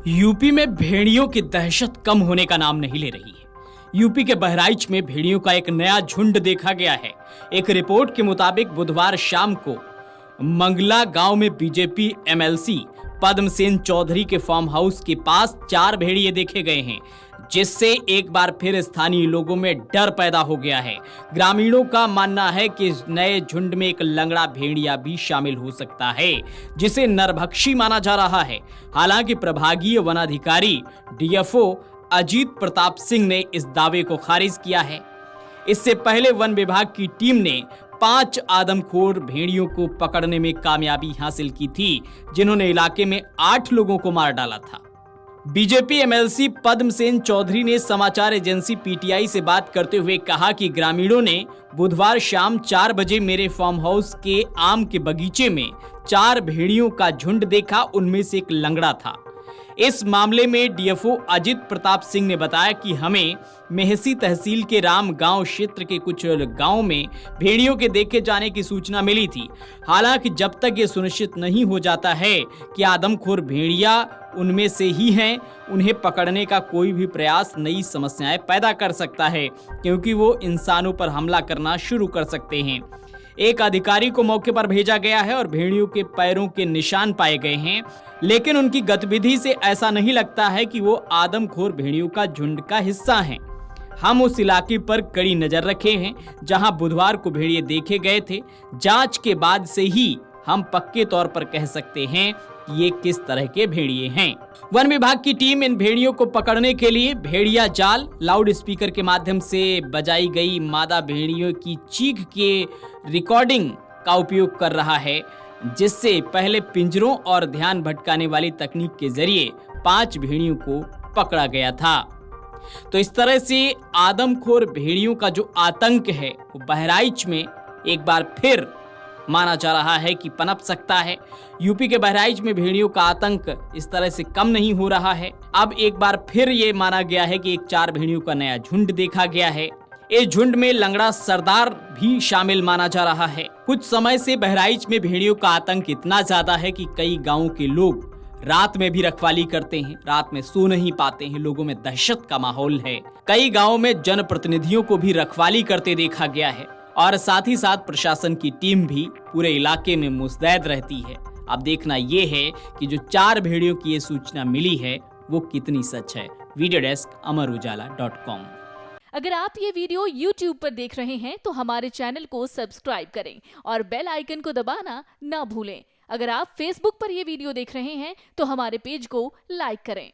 UP में भेड़ियों की दहशत कम होने का नाम नहीं ले रही है। यूपी के बहराइच में भेड़ियों का एक नया झुंड देखा गया है। एक रिपोर्ट के मुताबिक बुधवार शाम को मंगला गांव में बीजेपी एमएलसी पद्मसेन चौधरी के फार्म हाउस के पास 4 भेड़िए देखे गए हैं, जिससे एक बार फिर स्थानीय लोगों में डर पैदा हो गया है। ग्रामीणों का मानना है कि इस नए झुंड में एक लंगड़ा भेड़िया भी शामिल हो सकता है, जिसे नरभक्षी माना जा रहा है। हालांकि प्रभागीय वनाधिकारी डीएफओ अजीत प्रताप सिंह ने इस दावे को खारिज किया है। इससे पहले वन विभाग की टीम ने 5 आदमखोर भेड़ियों को पकड़ने में कामयाबी हासिल की थी, जिन्होंने इलाके में 8 लोगों को मार डाला था। बीजेपी एमएलसी पद्मसेन चौधरी ने समाचार एजेंसी पीटीआई से बात करते हुए कहा कि ग्रामीणों ने बुधवार शाम 4 बजे मेरे फार्म हाउस के आम के बगीचे में 4 भेड़ियों का झुंड देखा, उनमें से एक लंगड़ा था। इस मामले में डीएफओ अजित प्रताप सिंह ने बताया कि हमें मेहसी तहसील के राम गांव क्षेत्र के कुछ गांवों में भेड़ियों के देखे जाने की सूचना मिली थी। हालांकि जब तक ये सुनिश्चित नहीं हो जाता है कि आदमखोर भेड़िया उनमें से ही हैं, उन्हें पकड़ने का कोई भी प्रयास नई समस्याएं पैदा कर सकता है, क्योंकि वो इंसानों पर हमला करना शुरू कर सकते हैं। एक अधिकारी को मौके पर भेजा गया है और भेड़ियों के पैरों के निशान पाए गए हैं, लेकिन उनकी गतिविधि से ऐसा नहीं लगता है कि वो आदमखोर भेड़ियों का झुंड का हिस्सा हैं। हम उस इलाके पर कड़ी नजर रखे हैं जहां बुधवार को भेड़िए देखे गए थे। जांच के बाद से ही हम पक्के तौर पर कह सकते हैं कि ये किस तरह के भेड़िए हैं। वन विभाग की टीम इन भेड़ियों को पकड़ने के लिए भेड़िया जाल, लाउड स्पीकर के माध्यम से बजाई गई मादा भेड़ियों की चीख के रिकॉर्डिंग का उपयोग कर रहा है, जिससे पहले पिंजरों और ध्यान भटकाने वाली तकनीक के जरिए 5 भेड़ियों को पकड़ा गया था। तो इस तरह से आदमखोर भेड़ियों का जो आतंक है वो बहराइच में एक बार फिर माना जा रहा है कि पनप सकता है। यूपी के बहराइच में भेड़ियों का आतंक इस तरह से कम नहीं हो रहा है। अब एक बार फिर ये माना गया है कि 4 भेड़ियों का नया झुंड देखा गया है। इस झुंड में लंगड़ा सरदार भी शामिल माना जा रहा है। कुछ समय से बहराइच में भेड़ियों का आतंक इतना ज्यादा है कि कई गाँवों के लोग रात में भी रखवाली करते हैं, रात में सो नहीं पाते हैं। लोगों में दहशत का माहौल है। कई गाँवों में जनप्रतिनिधियों को भी रखवाली करते देखा गया है और साथ ही साथ प्रशासन की टीम भी पूरे इलाके में मुस्तैद रहती है। अब देखना ये है कि जो 4 भेड़ियों की ये सूचना मिली है वो कितनी सच है। Video desk amarujala.com। अगर आप ये वीडियो YouTube पर देख रहे हैं तो हमारे चैनल को सब्सक्राइब करें और बेल आइकन को दबाना ना भूलें। अगर आप Facebook पर ये वीडियो देख रहे हैं तो हमारे पेज को लाइक करें।